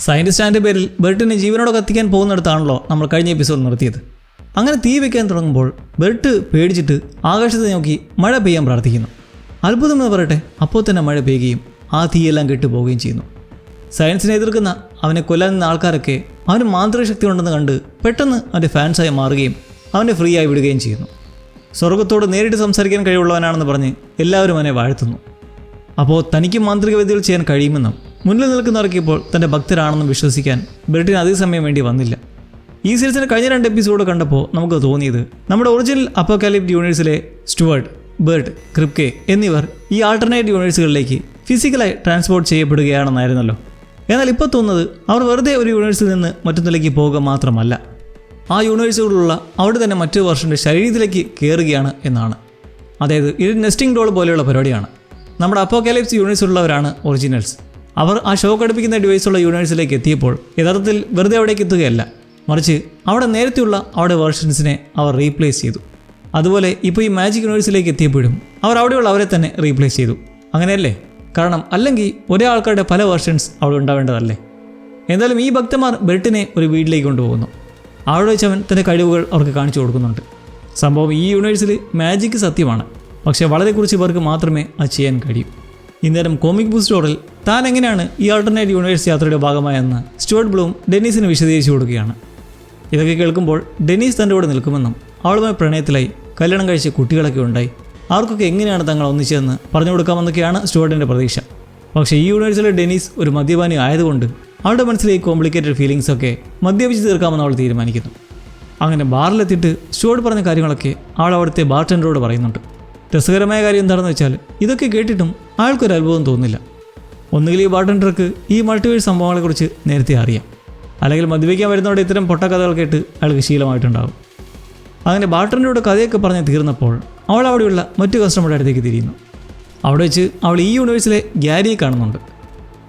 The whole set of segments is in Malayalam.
സയൻറ്റിസ്റ്റ് പേരിൽ ബെർട്ടിനെ ജീവനോടെ കത്തിക്കാൻ പോകുന്നിടത്താണല്ലോ നമ്മൾ കഴിഞ്ഞ എപ്പിസോഡ് നിർത്തിയത്. അങ്ങനെ തീ വയ്ക്കാൻ തുടങ്ങുമ്പോൾ ബെർട്ട് പേടിച്ചിട്ട് ആകാശത്തെ നോക്കി മഴ പെയ്യാൻ പ്രാർത്ഥിക്കുന്നു. അത്ഭുതമെന്ന് പറയട്ടെ, അപ്പോൾ തന്നെ മഴ പെയ്യുകയും ആ തീയെല്ലാം കെട്ടുപോവുകയും ചെയ്യുന്നു. സയൻസിനെ എതിർക്കുന്ന അവനെ കൊല്ലാൻ നിന്ന ആൾക്കാരൊക്കെ അവന് മാന്ത്രിക ശക്തി ഉണ്ടെന്ന് കണ്ട് പെട്ടെന്ന് അവൻ്റെ ഫാൻസായി മാറുകയും അവനെ ഫ്രീ ആയി വിടുകയും ചെയ്യുന്നു. സ്വർഗത്തോട് നേരിട്ട് സംസാരിക്കാൻ കഴിവുള്ളവനാണെന്ന് പറഞ്ഞ് എല്ലാവരും അവനെ വാഴ്ത്തുന്നു. അപ്പോൾ തനിക്ക് മാന്ത്രിക വിദ്യകൾ ചെയ്യാൻ കഴിയുമെന്നും മുന്നിൽ നിൽക്കുന്നവർക്കിപ്പോൾ തൻ്റെ ഭക്തരാണെന്നും വിശ്വസിക്കാൻ ബെർട്ടിന് അധിക സമയം വേണ്ടി വന്നില്ല. ഈ സീരീസിന് കഴിഞ്ഞ 2 എപ്പിസോഡ് കണ്ടപ്പോൾ നമുക്ക് തോന്നിയത് നമ്മുടെ ഒറിജിനൽ അപ്പോക്കാലിപ്റ്റ് യൂണിവേഴ്സിലെ സ്റ്റുവർട്ട്, ബെർട്ട്, ക്രിപ്കെ എന്നിവർ ഈ ആൾട്ടർനേറ്റ് യൂണിവേഴ്സുകളിലേക്ക് ഫിസിക്കലായി ട്രാൻസ്പോർട്ട് ചെയ്യപ്പെടുകയാണെന്നായിരുന്നല്ലോ. എന്നാൽ ഇപ്പോൾ തോന്നുന്നത് അവർ വെറുതെ ഒരു യൂണിവേഴ്സിൽ നിന്ന് മറ്റൊന്നിലേക്ക് പോകുക മാത്രമല്ല, ആ യൂണിവേഴ്സുകളിലുള്ള അവിടെ തന്നെ മറ്റൊരു വെർഷൻ്റെ ശരീരത്തിലേക്ക് കയറുകയാണ് എന്നാണ്. അതായത് ഇത് നെസ്റ്റിംഗ് ഡോൾ പോലെയുള്ള പരിപാടിയാണ്. നമ്മുടെ അപ്പോക്കാലിപ്സ് യൂണിവേഴ്സിലുള്ളവരാണ് ഒറിജിനൽസ്. അവർ ആ ഷോക്ക് അടുപ്പിക്കുന്ന ഡിവൈസുള്ള യൂണിവേഴ്സിലേക്ക് എത്തിയപ്പോൾ യഥാർത്ഥത്തിൽ വെറുതെ അവിടേക്ക് എത്തുകയല്ല, മറിച്ച് അവിടെ നേരത്തെയുള്ള അവിടെ വേർഷൻസിനെ അവർ റീപ്ലേസ് ചെയ്തു. അതുപോലെ ഇപ്പോൾ ഈ മാജിക് യൂണിവേഴ്സിലേക്ക് എത്തിയപ്പോഴും അവർ അവിടെയുള്ള അവരെ തന്നെ റീപ്ലേസ് ചെയ്തു. അങ്ങനെയല്ലേ? കാരണം അല്ലെങ്കിൽ ഒരേ ആൾക്കാരുടെ പല വേർഷൻസ് അവിടെ ഉണ്ടാവേണ്ടതല്ലേ? എന്തായാലും ഈ ഭക്തന്മാർ ബെർട്ടിനെ ഒരു വീട്ടിലേക്ക് കൊണ്ടുപോകുന്നു. അവിടെ വെച്ച് അവൻ തൻ്റെ കഴിവുകൾ അവർക്ക് കാണിച്ചു കൊടുക്കുന്നുണ്ട്. സംഭവം ഈ യൂണിവേഴ്സിൽ മാജിക് സത്യമാണ്, പക്ഷേ വളരെ കുറച്ച് പേർക്ക് മാത്രമേ അത് ചെയ്യാൻ കഴിയൂ. ഇന്നേരം കോമിക് ബുക്ക് സ്റ്റോറിൽ താൻ എങ്ങനെയാണ് ഈ ആൾട്ടർനേറ്റ് യൂണിവേഴ്സ് യാത്രയുടെ ഭാഗമായെന്ന് സ്റ്റുവർട്ട് ബ്ലൂം ഡെന്നീസിന് വിശദീകരിച്ചു കൊടുക്കുകയാണ്. ഇതൊക്കെ കേൾക്കുമ്പോൾ ഡെന്നീസ് തൻ്റെ കൂടെ നിൽക്കുമെന്നും അവളുമായി പ്രണയത്തിലായി കല്യാണം കഴിച്ച കുട്ടികളൊക്കെ ഉണ്ടായി അവർക്കൊക്കെ എങ്ങനെയാണ് തങ്ങൾ ഒന്നിച്ചതെന്ന് പറഞ്ഞു കൊടുക്കാമെന്നൊക്കെയാണ് സ്റ്റുവർട്ടിൻ്റെ പ്രതീക്ഷ. പക്ഷേ ഈ യൂണിവേഴ്സിലെ ഡെന്നീസ് ഒരു മദ്യപാനി ആയതുകൊണ്ട് അവളുടെ മനസ്സിലെ ഈ കോംപ്ലിക്കേറ്റഡ് ഫീലിങ്സൊക്കെ മദ്യപിച്ച് തീർക്കാമെന്ന് അവൾ തീരുമാനിക്കുന്നു. അങ്ങനെ ബാറിലെത്തിയിട്ട് സ്റ്റുവർട്ട് പറഞ്ഞ കാര്യങ്ങളൊക്കെ അവൾ അവിടുത്തെ ബാർടെൻഡറോട് പറയുന്നുണ്ട്. രസകരമായ കാര്യം എന്താണെന്ന് വെച്ചാൽ ഇതൊക്കെ കേട്ടിട്ടും അയാൾക്കൊരു അത്ഭുതം തോന്നില്ല. ഒന്നുകിൽ ഈ ബാർടെൻഡർക്ക് ഈ മൾട്ടിവേഴ്സ് സംഭവങ്ങളെക്കുറിച്ച് നേരത്തെ അറിയാം, അല്ലെങ്കിൽ മദ്യപിക്കാൻ വരുന്നവരുടെ ഇത്തരം പൊട്ടക്കഥകൾ കേട്ട് അയാൾക്ക് ശീലമായിട്ടുണ്ടാകും. അങ്ങനെ ബാർടെൻഡറുടെ കഥയൊക്കെ പറഞ്ഞ് തീർന്നപ്പോൾ അവൾ അവിടെയുള്ള മറ്റു കസ്റ്റമറുടെ അടുത്തേക്ക് തിരിയുന്നു. അവിടെ വെച്ച് അവൾ ഈ യൂണിവേഴ്സിലെ ഗ്യാരിയെ കാണുന്നുണ്ട്.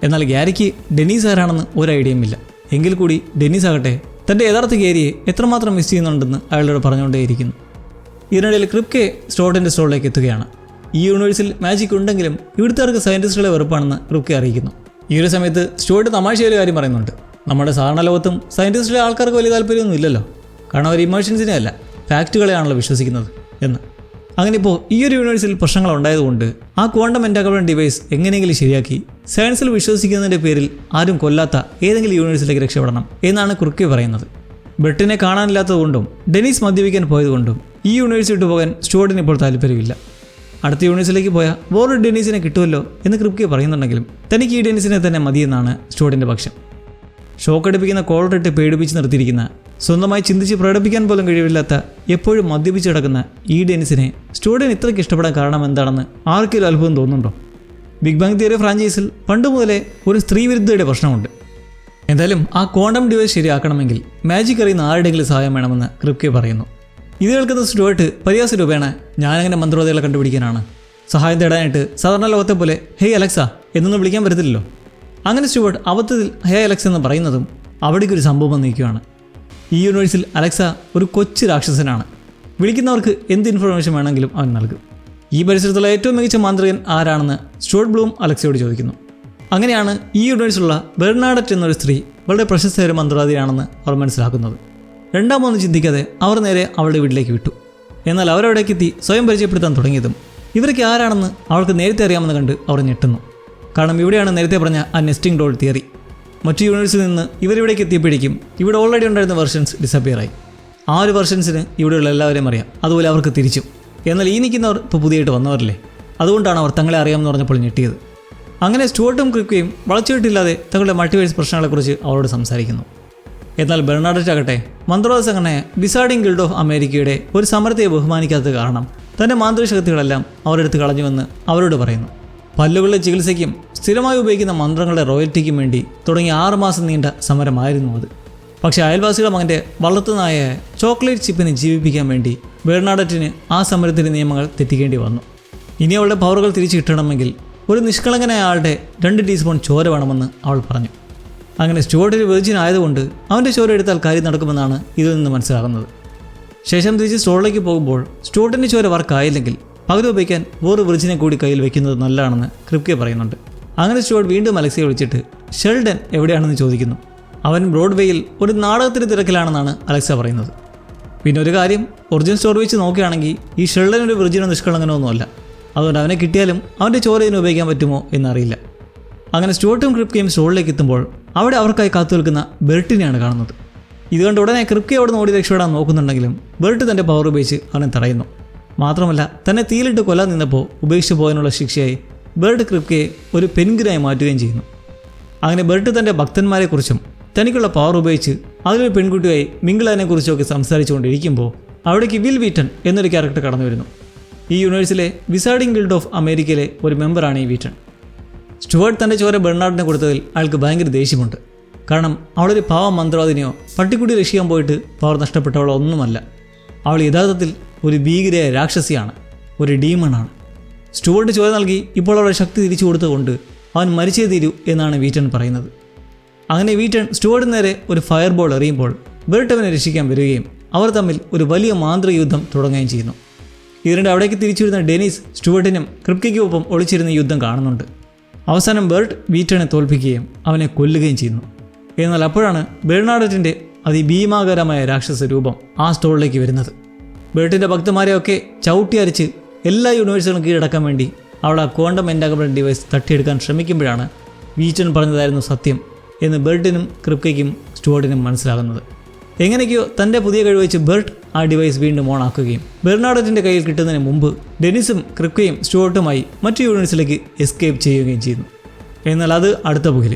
എന്നാൽ ഗ്യാരിക്ക് ഡെന്നീസ് ആരാണെന്ന് ഒരു ഐഡിയയും ഇല്ല. എങ്കിൽ കൂടി ഡെന്നീസ് ആകട്ടെ തൻ്റെ യഥാർത്ഥ ഗ്യാരിയെ എത്രമാത്രം മിസ് ചെയ്യുന്നുണ്ടെന്ന് അയാളോട് പറഞ്ഞുകൊണ്ടേയിരിക്കുന്നു. ഇതിനിടയിൽ ക്രിപ്കെ സ്റ്റുവർട്ടിൻ്റെ സ്റ്റോറിലേക്ക് എത്തുകയാണ്. ഈ യൂണിവേഴ്സിൽ മാജിക് ഉണ്ടെങ്കിലും ഇവിടുത്തെ സയൻറ്റിസ്റ്റുകളെ വെറുപ്പാണെന്ന് ക്രിപ്കെ അറിയിക്കുന്നു. ഈ ഒരു സമയത്ത് സ്റ്റുവർട്ട് തമാശ ഒരു കാര്യം പറയുന്നുണ്ട്. നമ്മുടെ സാധാരണ ലോകത്തും സയൻറ്റിസ്റ്റിലെ ആൾക്കാർക്ക് വലിയ താല്പര്യമൊന്നും ഇല്ലല്ലോ, കാരണം അവർ ഇമോഷൻസിനെ അല്ല ഫാക്റ്റുകളെയാണല്ലോ വിശ്വസിക്കുന്നത് എന്ന്. അങ്ങനെ ഇപ്പോൾ ഈ ഒരു യൂണിവേഴ്സിൽ പ്രശ്നങ്ങൾ ഉണ്ടായതുകൊണ്ട് ആ ക്വാണ്ടം എൻറ്റാങ്കിൾമെന്റ് ഡിവൈസ് എങ്ങനെയെങ്കിലും ശരിയാക്കി സയൻസിൽ വിശ്വസിക്കുന്നതിൻ്റെ പേരിൽ ആരും കൊല്ലാത്ത ഏതെങ്കിലും യൂണിവേഴ്സിലേക്ക് രക്ഷപ്പെടണം എന്നാണ് ക്രിപ്കെ പറയുന്നത്. ബെർട്ടിനെ കാണാനില്ലാത്തതുകൊണ്ടും ഡെന്നീസ് മദ്യപിക്കാൻ പോയതുകൊണ്ടും ഈ യൂണിവേഴ്സ് വിട്ടു പോകാൻ സ്റ്റുവർട്ടിന് ഇപ്പോൾ താല്പര്യമില്ല. അടുത്ത യൂണിവേഴ്സിലേക്ക് പോയാൽ വേറൊരു ഡെന്നീസിനെ കിട്ടുമല്ലോ എന്ന് ക്രിപ്കെ പറയുന്നുണ്ടെങ്കിലും തനിക്ക് ഈ ഡെന്നീസിനെ തന്നെ മതിയെന്നാണ് സ്റ്റുവർട്ടിൻ്റെ പക്ഷം. ഷോക്ക് അടുപ്പിക്കുന്ന കോളറിട്ട് പേടിപ്പിച്ച് നിർത്തിയിരിക്കുന്ന, സ്വന്തമായി ചിന്തിച്ച് പ്രകടിപ്പിക്കാൻ പോലും കഴിവില്ലാത്ത, എപ്പോഴും മദ്യപിച്ച് കിടക്കുന്ന ഈ ഡെന്നീസിനെ സ്റ്റുവർട്ടിന് ഇത്രയ്ക്ക് ഇഷ്ടപ്പെടാൻ കാരണം എന്താണെന്ന് ആർക്കെങ്കിലും അത്ഭുതം തോന്നുന്നുണ്ടോ? ബിഗ് ബാങ് തിയറി ഫ്രാഞ്ചൈസിൽ പണ്ട് മുതലേ ഒരു സ്ത്രീ വിരുദ്ധയുടെ പ്രശ്നമുണ്ട്. എന്തായാലും ആ ക്വാണ്ടം ഡിവൈസ് ശരിയാക്കണമെങ്കിൽ മാജിക് അറിയുന്ന ആരുടെയെങ്കിലും സഹായം വേണമെന്ന് ക്രിപ്കെ പറയുന്നു. ഇത് കേൾക്കുന്ന സ്റ്റുവർട്ട് പരിഹാസ രൂപേണ ഞാനങ്ങനെ മന്ത്രവാദികളെ കണ്ടുപിടിക്കാനാണ്, സഹായം തേടാനായിട്ട് സാധാരണ ലോകത്തെ പോലെ ഹേയ് അലക്സ എന്നൊന്നും വിളിക്കാൻ പറ്റത്തില്ലല്ലോ. അങ്ങനെ സ്റ്റുവർട്ട് അബദ്ധത്തിൽ ഹേ അലക്സ എന്ന് പറയുന്നതും അവിടേക്കൊരു സംഭവം നീക്കുകയാണ്. ഈ യൂണിവേഴ്സിൽ അലക്സ ഒരു കൊച്ചു രാക്ഷസനാണ്. വിളിക്കുന്നവർക്ക് എന്ത് ഇൻഫർമേഷൻ വേണമെങ്കിലും അവൻ നൽകും. ഈ പരിസരത്തുള്ള ഏറ്റവും മികച്ച മാന്ത്രികൻ ആരാണെന്ന് സ്റ്റുവർട്ട് ബ്ലൂം അലക്സയോട് ചോദിക്കുന്നു. അങ്ങനെയാണ് ഈ യൂണിവേഴ്സിലുള്ള ബെർണാഡറ്റ് എന്നൊരു സ്ത്രീ വളരെ പ്രശസ്തയായ മന്ത്രവാദിയാണെന്ന് അവർ മനസ്സിലാക്കുന്നത്. രണ്ടാമതൊന്നും ചിന്തിക്കാതെ അവർ നേരെ അവളുടെ വീട്ടിലേക്ക് വിട്ടു. എന്നാൽ അവരവിടേക്ക് എത്തി സ്വയം പരിചയപ്പെടുത്താൻ തുടങ്ങിയതും ഇവരൊക്കെ ആരാണെന്ന് അവൾക്ക് നേരത്തെ അറിയാമെന്ന് കണ്ട് അവർ ഞെട്ടുന്നു. കാരണം ഇവിടെയാണ് നേരത്തെ പറഞ്ഞ ആ നെസ്റ്റിംഗ് ഡോൾ തിയറി. മറ്റു യൂണിവേഴ്സിൽ നിന്ന് ഇവരിവിടേക്ക് എത്തിയപ്പോഴേക്കും ഇവിടെ ഓൾറെഡി ഉണ്ടായിരുന്ന വെർഷൻസ് ഡിസപ്പിയറായി. ആ ഒരു വെർഷൻസിന് ഇവിടെയുള്ള എല്ലാവരെയും അറിയാം, അതുപോലെ അവർക്ക് തിരിച്ചു. എന്നാൽ ഈ നിൽക്കുന്നവർ ഇപ്പോൾ പുതിയതായിട്ട് വന്നവരല്ലേ, അതുകൊണ്ടാണ് അവർ തങ്ങളെ അറിയാമെന്ന് പറഞ്ഞപ്പോൾ ഞെട്ടിയത്. അങ്ങനെ സ്റ്റുവർട്ടും ക്രിപ്കെയും വളച്ചുകെട്ടില്ലാതെ തങ്ങളുടെ മൾട്ടിവേഴ്സ് പ്രശ്നങ്ങളെക്കുറിച്ച് അവരോട് സംസാരിക്കുന്നു. എന്നാൽ ബെർണാഡറ്റ് ആകട്ടെ മന്ത്രവാദ സംഘടനയായ വിസാർഡിംഗ് ഗിൽഡ് ഓഫ് അമേരിക്കയുടെ ഒരു സമരത്തെ ബഹുമാനിക്കാത്തത് കാരണം തൻ്റെ മാന്ത്രിക ശക്തികളെല്ലാം അവരെടുത്ത് കളഞ്ഞുവെന്ന് അവരോട് പറയുന്നു. പല്ലുകളുടെ ചികിത്സയ്ക്കും സ്ഥിരമായി ഉപയോഗിക്കുന്ന മന്ത്രങ്ങളുടെ റോയൽറ്റിക്കും വേണ്ടി തുടങ്ങിയ 6 മാസം നീണ്ട സമരമായിരുന്നു അത്. പക്ഷേ അയൽവാസികൾ മകൻ്റെ വളർത്തുനായ ചോക്ലേറ്റ് ചിപ്പിനെ ജീവിപ്പിക്കാൻ വേണ്ടി ബെർണാഡറ്റിന് ആ സമരത്തിൻ്റെ നിയമങ്ങൾ തെറ്റിക്കേണ്ടി വന്നു. ഇനി അവളുടെ പവറുകൾ തിരിച്ചു കിട്ടണമെങ്കിൽ ഒരു നിഷ്കളങ്കനായ ആളുടെ 2 ടീസ്പൂൺ ചോര വേണമെന്ന് അവൾ പറഞ്ഞു. അങ്ങനെ സ്റ്റുവർട്ട് ഒരു വെർജിൻ ആയതുകൊണ്ട് അവൻ്റെ ചോര എടുത്താൽ കാര്യം നടക്കുമെന്നാണ് ഇതിൽ നിന്ന് മനസ്സിലാകുന്നത്. ശേഷം തിരിച്ച് സ്റ്റോറിലേക്ക് പോകുമ്പോൾ സ്റ്റുവർട്ടിൻ്റെ ചോര വർക്കായില്ലെങ്കിൽ പകുതി ഉപയോഗിക്കാൻ വേറെ വെർജിനെ കൂടി കയ്യിൽ വെക്കുന്നത് നല്ലതാണെന്ന് ക്രിപ്കെ പറയുന്നുണ്ട്. അങ്ങനെ സ്റ്റുവർട്ട് വീണ്ടും അലക്സയെ വിളിച്ചിട്ട് ഷെൽഡൻ എവിടെയാണെന്ന് ചോദിക്കുന്നു. അവൻ ബ്രോഡ്വേയിൽ ഒരു നാടകത്തിന് തിരക്കിലാണെന്നാണ് അലക്സ പറയുന്നത്. പിന്നെ ഒരു കാര്യം, ഒറിജിനൽ സ്റ്റോറി വെച്ച് നോക്കുകയാണെങ്കിൽ ഈ ഷെൽഡൻ ഒരു വിർജിനോ നിഷ്കളങ്കനോ ഒന്നുമല്ല. അതുകൊണ്ട് അവനെ കിട്ടിയാലും അവൻ്റെ ചോര ഇതിന് ഉപയോഗിക്കാൻ പറ്റുമോ എന്നറിയില്ല. അങ്ങനെ സ്റ്റുവർട്ടും ക്രിപ്കയും സ്റ്റോളിലേക്ക് എത്തുമ്പോൾ അവിടെ അവർക്കായി കാത്തു നിൽക്കുന്ന ബെർട്ടിനെയാണ് കാണുന്നത്. ഇതുകൊണ്ട് ഉടനെ ക്രിപ്കെ അവിടെ നിന്ന് ഓടി രക്ഷപ്പെടാൻ നോക്കുന്നുണ്ടെങ്കിലും ബെർട്ട് തൻ്റെ പവർ ഉപയോഗിച്ച് അവനെ തടയുന്നു. മാത്രമല്ല, തന്നെ തീയിലിട്ട് കൊല്ലാൻ നിന്നപ്പോൾ ഉപേക്ഷിച്ച് പോകാനുള്ള ശിക്ഷയായി ബെർട്ട് ക്രിപ്കയെ ഒരു പെൻഗ്വിനായി മാറ്റുകയും ചെയ്യുന്നു. അങ്ങനെ ബെർട്ട് തൻ്റെ ഭക്തന്മാരെക്കുറിച്ചും തനിക്കുള്ള പവർ ഉപയോഗിച്ച് അതിലൊരു പെൺകുട്ടിയായി മിംഗിളതിനെക്കുറിച്ചൊക്കെ സംസാരിച്ചുകൊണ്ടിരിക്കുമ്പോൾ അവിടേക്ക് വിൽ വീറ്റൺ എന്നൊരു ക്യാരക്ടർ കടന്നു വരുന്നു. ഈ യൂണിവേഴ്സിലെ വിസാർഡിംഗ് ഗിൽഡ് ഓഫ് അമേരിക്കയിലെ ഒരു മെമ്പറാണ് ഈ വീറ്റൺ. സ്റ്റുവർട്ട് തൻ്റെ ചോര ബെർണാർഡിനെ കൊടുത്തതിൽ അയാൾക്ക് ഭയങ്കര ദേഷ്യമുണ്ട്. കാരണം അവളൊരു പാവ മന്ത്രവാദിനെയോ പട്ടിക്കുട്ടി രക്ഷിക്കാൻ പോയിട്ട് പവർ നഷ്ടപ്പെട്ടവളോ ഒന്നുമല്ല. അവൾ യഥാർത്ഥത്തിൽ ഒരു ഭീകരയായ രാക്ഷസിയാണ്, ഒരു ഡീമണാണ്. സ്റ്റുവർട്ട് ചോര നൽകി ഇപ്പോൾ അവളുടെ ശക്തി തിരിച്ചു കൊടുത്തുകൊണ്ട് അവൻ മരിച്ചേ തീരൂ എന്നാണ് വീറ്റൺ പറയുന്നത്. അങ്ങനെ വീറ്റൺ സ്റ്റുവർട്ടിന് നേരെ ഒരു ഫയർ ബോൾ എറിയുമ്പോൾ ബെർട്ട് അവനെ രക്ഷിക്കാൻ വരികയും അവർ തമ്മിൽ ഒരു വലിയ മാന്ത്രിക യുദ്ധം തുടങ്ങുകയും ചെയ്യുന്നു. ഇതിനിടെ അവിടേക്ക് തിരിച്ചു വരുന്ന ഡെനീസ് സ്റ്റുവർട്ടിനും ക്രിപ്കയ്ക്കുമൊപ്പം ഒളിച്ചിരുന്ന യുദ്ധം കാണുന്നുണ്ട്. അവസാനം ബെർട്ട് വീറ്റനെ തോൽപ്പിക്കുകയും അവനെ കൊല്ലുകയും ചെയ്യുന്നു. എന്നാൽ അപ്പോഴാണ് ബെർണാഡറ്റിൻ്റെ അതിഭീമാകരമായ രാക്ഷസ രൂപം ആ സ്റ്റോളിലേക്ക് വരുന്നത്. ബെർട്ടിൻ്റെ ഭക്തന്മാരെയൊക്കെ ചവിട്ടി അരിച്ച് എല്ലാ യൂണിവേഴ്സുകളും കീഴടക്കാൻ വേണ്ടി അവൾ ആ ക്വാണ്ടം എൻഡാഗബിൾ ഡിവൈസ് തട്ടിയെടുക്കാൻ ശ്രമിക്കുമ്പോഴാണ് വീറ്റൺ പറഞ്ഞതായിരുന്നു സത്യം എന്ന് ബെർട്ടിനും ക്രിപ്കയ്ക്കും സ്റ്റുവർട്ടിനും മനസ്സിലാകുന്നത്. എങ്ങനെയൊക്കെയോ തൻ്റെ പുതിയ കഴിവ് വെച്ച് ബെർട്ട് ആ ഡിവൈസ് വീണ്ടും ഓണാക്കുകയും ബെർണാഡറ്റിൻ്റെ കയ്യിൽ കിട്ടുന്നതിന് മുമ്പ് ഡെനിസും ക്രിപ്കയും സ്റ്റുവർട്ടുമായി മറ്റു യൂണിവേഴ്സിലേക്ക് എസ്കേപ്പ് ചെയ്യുകയും ചെയ്യുന്നു. എന്നാൽ അത് അടുത്ത പുകിൽ.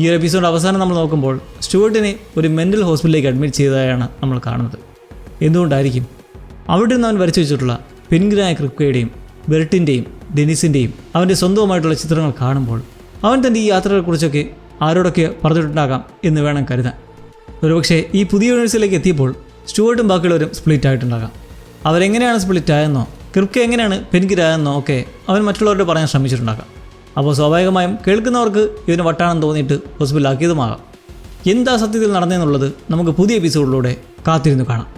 ഈ ഒരു എപ്പിസോഡ് അവസാനം നമ്മൾ നോക്കുമ്പോൾ സ്റ്റുവർട്ടിനെ ഒരു മെൻ്റൽ ഹോസ്പിറ്റലിലേക്ക് അഡ്മിറ്റ് ചെയ്തതായാണ് നമ്മൾ കാണുന്നത്. എന്തുകൊണ്ടായിരിക്കും? അവിടെ നിന്ന് അവൻ വരച്ചു വെച്ചിട്ടുള്ള പെൻഗ്വിനായ ക്രിപ്കയുടെയും ബെർട്ടിൻ്റെയും ഡെനിസിൻ്റെയും അവൻ്റെ സ്വന്തവുമായിട്ടുള്ള ചിത്രങ്ങൾ കാണുമ്പോൾ അവൻ തൻ്റെ ഈ യാത്രകളെക്കുറിച്ചൊക്കെ ആരോടൊക്കെ പറഞ്ഞിട്ടുണ്ടാകാം എന്ന് വേണം കരുതാൻ. ഒരുപക്ഷെ ഈ പുതിയ യൂണിവേഴ്സിലേക്ക് എത്തിയപ്പോൾ സ്റ്റുവർട്ടും ബാക്കിയുള്ളവരും സ്പ്ലിറ്റ് ആയിട്ടുണ്ടാകാം. അവരെങ്ങനെയാണ് സ്പ്ലിറ്റ് ആയെന്നോ ക്രിപ്ക എങ്ങനെയാണ് പെൻഗ്വിനായെന്നോ ഒക്കെ അവൻ മറ്റുള്ളവരോട് പറയാൻ ശ്രമിച്ചിട്ടുണ്ടാകാം. അപ്പോൾ സ്വാഭാവികമായും കേൾക്കുന്നവർക്ക് ഇതിന് വട്ടാണെന്ന് തോന്നിയിട്ട് ഹോസ്പിറ്റലാക്കിയതുമാകാം. എന്താ സത്യത്തിൽ നടന്നതെന്നുള്ളത് നമുക്ക് പുതിയ എപ്പിസോഡിലൂടെ കാത്തിരുന്ന് കാണാം.